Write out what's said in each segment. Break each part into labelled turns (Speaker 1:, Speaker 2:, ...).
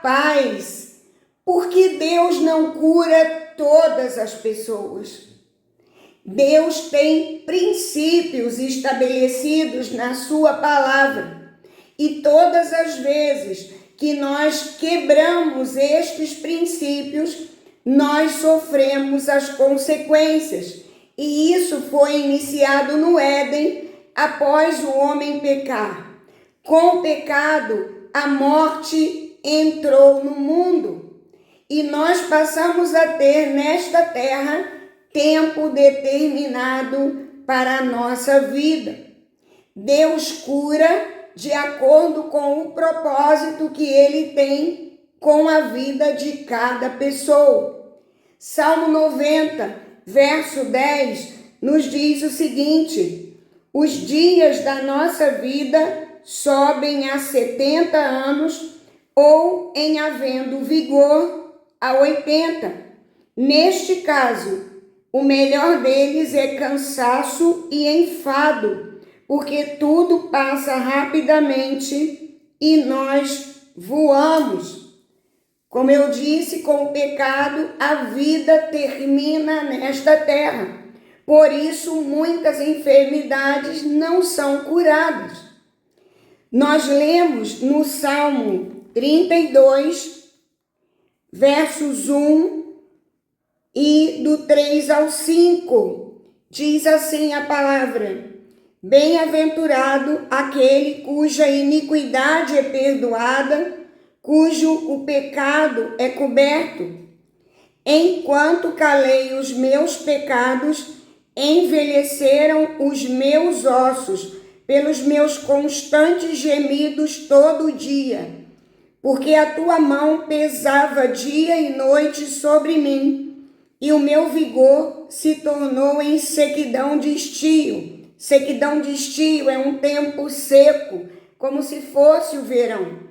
Speaker 1: paz, porque Deus não cura todas as pessoas. Deus tem princípios estabelecidos na sua palavra, e todas as vezes que nós quebramos estes princípios, nós sofremos as consequências. E isso foi iniciado no Éden após o homem pecar. Com o pecado, a morte entrou no mundo e nós passamos a ter nesta terra tempo determinado para a nossa vida. Deus cura de acordo com o propósito que Ele tem com a vida de cada pessoa. Salmo 90, verso 10, nos diz o seguinte: os dias da nossa vida sobem a 70 anos ou, em havendo vigor, a 80. Neste caso, o melhor deles é cansaço e enfado, porque tudo passa rapidamente e nós voamos. Como eu disse, com o pecado, a vida termina nesta terra. Por isso, muitas enfermidades não são curadas. Nós lemos no Salmo 32, versos 1 e do 3 ao 5. Diz assim a palavra: bem-aventurado aquele cuja iniquidade é perdoada, cujo o pecado é coberto. Enquanto calei os meus pecados, envelheceram os meus ossos pelos meus constantes gemidos todo o dia, porque a tua mão pesava dia e noite sobre mim, e o meu vigor se tornou em sequidão de estio. Sequidão de estio é um tempo seco, como se fosse o verão.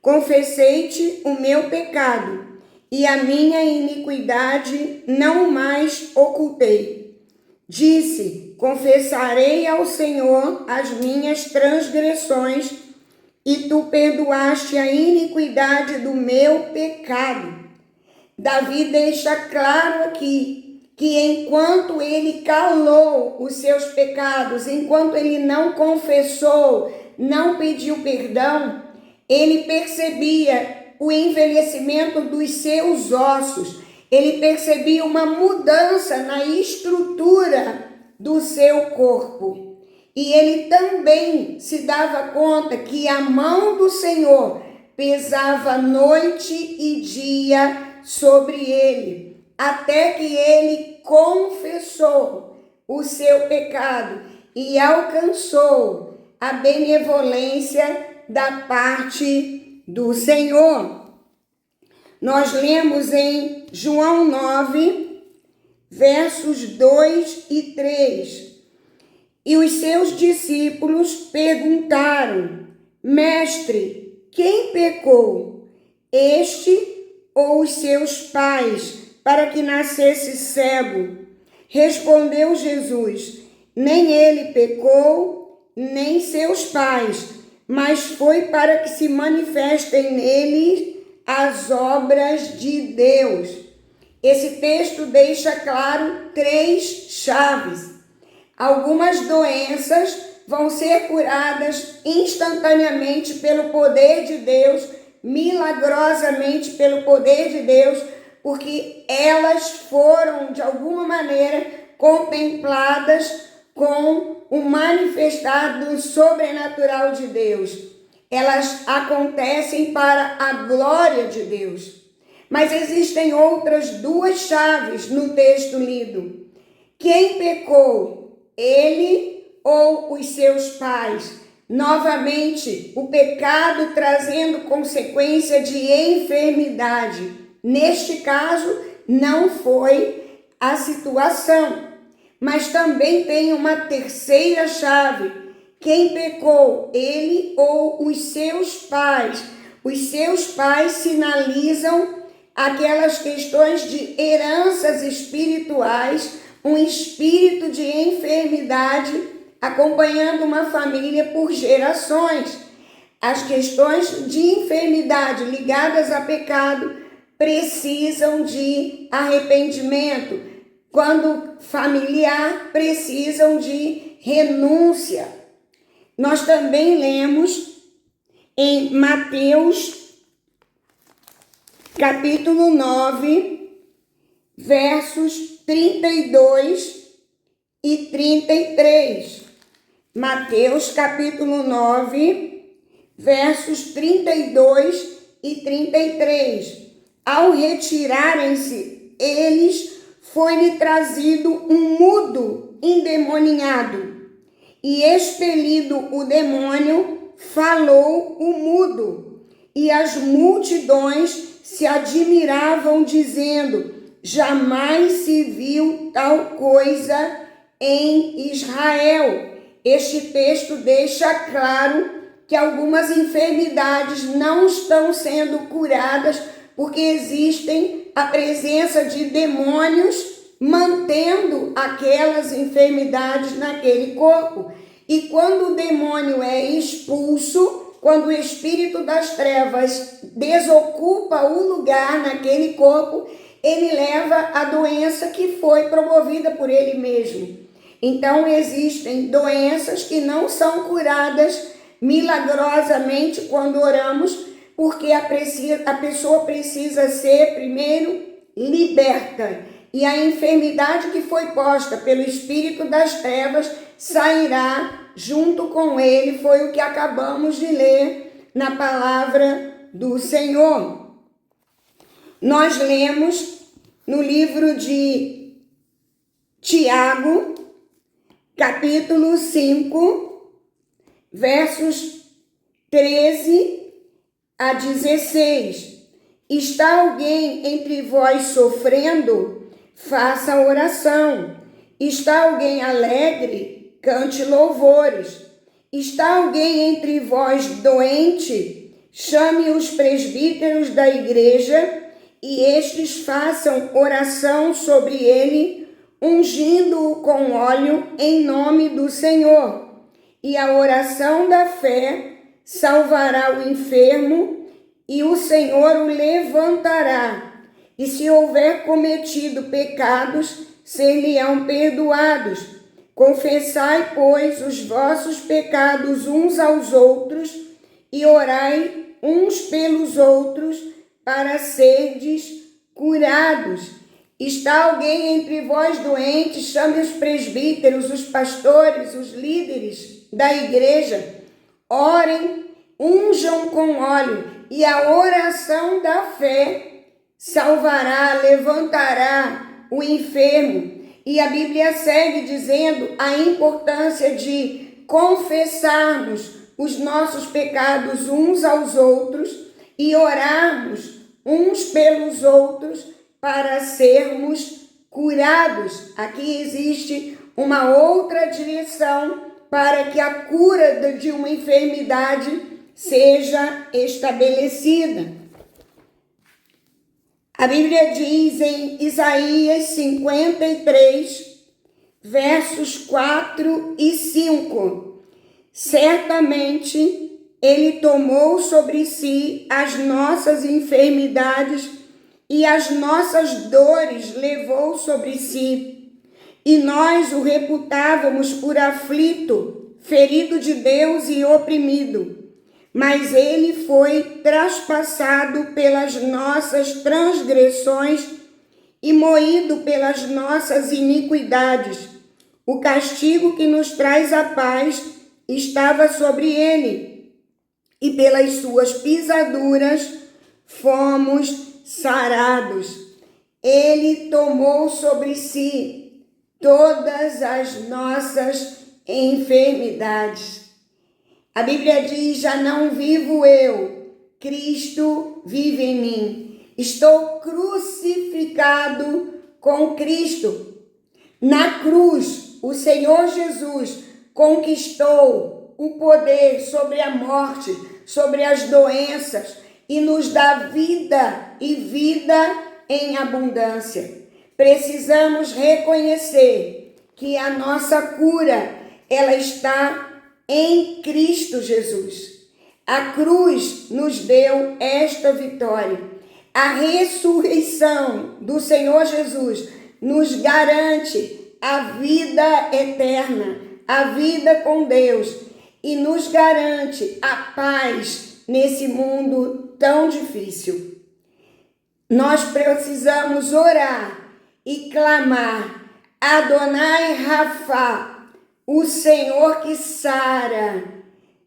Speaker 1: Confessei-te o meu pecado, e a minha iniquidade não mais ocultei. Disse: confessarei ao Senhor as minhas transgressões, e tu perdoaste a iniquidade do meu pecado. Davi deixa claro aqui que enquanto ele calou os seus pecados, enquanto ele não confessou, não pediu perdão, ele percebia o envelhecimento dos seus ossos, ele percebia uma mudança na estrutura do seu corpo. E ele também se dava conta que a mão do Senhor pesava noite e dia sobre ele, até que ele confessou o seu pecado e alcançou a benevolência da parte do Senhor. Nós lemos em João 9, versos 2 e 3. E os seus discípulos perguntaram: Mestre, quem pecou, este ou os seus pais, para que nascesse cego? Respondeu Jesus: nem ele pecou, nem seus pais, mas foi para que se manifestem nele as obras de Deus. Esse texto deixa claro 3 chaves. Algumas doenças vão ser curadas instantaneamente pelo poder de Deus, milagrosamente pelo poder de Deus, porque elas foram, de alguma maneira, contempladas com o manifestar do sobrenatural de Deus. Elas acontecem para a glória de Deus. Mas existem outras 2 chaves no texto lido. Quem pecou, ele ou os seus pais? Novamente, o pecado trazendo consequência de enfermidade. Neste caso, não foi a situação. Mas também tem uma terceira chave. Quem pecou, ele ou os seus pais? Os seus pais sinalizam aquelas questões de heranças espirituais, um espírito de enfermidade acompanhando uma família por gerações. As questões de enfermidade ligadas a pecado precisam de arrependimento. Quando familiar, precisam de renúncia. Nós também lemos em Mateus, capítulo 9, versos 32 e 33. Mateus, capítulo 9, versos 32 e 33. Ao retirarem-se eles, foi-lhe trazido um mudo endemoniado, e expelido o demônio, falou o mudo, e as multidões se admiravam, dizendo: jamais se viu tal coisa em Israel. Este texto deixa claro que algumas enfermidades não estão sendo curadas porque existem a presença de demônios mantendo aquelas enfermidades naquele corpo. E quando o demônio é expulso, quando o espírito das trevas desocupa o lugar naquele corpo, ele leva a doença que foi promovida por ele mesmo. Então existem doenças que não são curadas milagrosamente quando oramos, porque a pessoa precisa ser primeiro liberta. E a enfermidade que foi posta pelo espírito das trevas sairá junto com ele. Foi o que acabamos de ler na palavra do Senhor. Nós lemos no livro de Tiago, capítulo 5, versos 13 a 16. Está alguém entre vós sofrendo? Faça oração. Está alguém alegre? Cante louvores. Está alguém entre vós doente? Chame os presbíteros da igreja e estes façam oração sobre ele, ungindo-o com óleo em nome do Senhor. E a oração da fé salvará o enfermo, e o Senhor o levantará. E se houver cometido pecados, ser-lhe-ão perdoados. Confessai, pois, os vossos pecados uns aos outros, e orai uns pelos outros, para serdes curados. Está alguém entre vós doente? Chame os presbíteros, os pastores, os líderes da igreja. Orem, unjam com óleo, e a oração da fé salvará, levantará o enfermo. E a Bíblia segue dizendo a importância de confessarmos os nossos pecados uns aos outros e orarmos uns pelos outros para sermos curados. Aqui existe uma outra direção para que a cura de uma enfermidade seja estabelecida. A Bíblia diz em Isaías 53, versos 4 e 5: certamente ele tomou sobre si as nossas enfermidades e as nossas dores levou sobre si. E nós o reputávamos por aflito, ferido de Deus e oprimido. Mas ele foi traspassado pelas nossas transgressões e moído pelas nossas iniquidades. O castigo que nos traz a paz estava sobre ele, e pelas suas pisaduras fomos sarados. Ele tomou sobre si todas as nossas enfermidades. A Bíblia diz: já não vivo eu, Cristo vive em mim. Estou crucificado com Cristo. Na cruz, o Senhor Jesus conquistou o poder sobre a morte, sobre as doenças, e nos dá vida e vida em abundância. Precisamos reconhecer que a nossa cura, ela está em Cristo Jesus. A cruz nos deu esta vitória. A ressurreição do Senhor Jesus nos garante a vida eterna, a vida com Deus, e nos garante a paz nesse mundo tão difícil. Nós precisamos orar e clamar: Adonai Rafa, o Senhor que sara,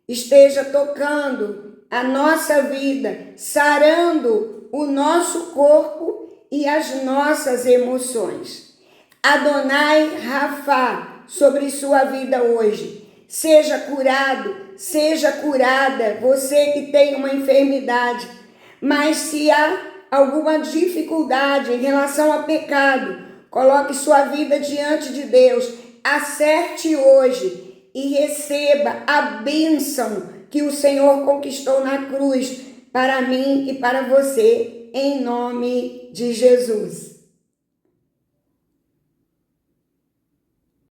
Speaker 1: esteja tocando a nossa vida, sarando o nosso corpo e as nossas emoções. Adonai Rafa, sobre sua vida hoje. Seja curado, seja curada, você que tem uma enfermidade. Mas se há alguma dificuldade em relação ao pecado, coloque sua vida diante de Deus. Acerte hoje e receba a bênção que o Senhor conquistou na cruz para mim e para você, em nome de Jesus.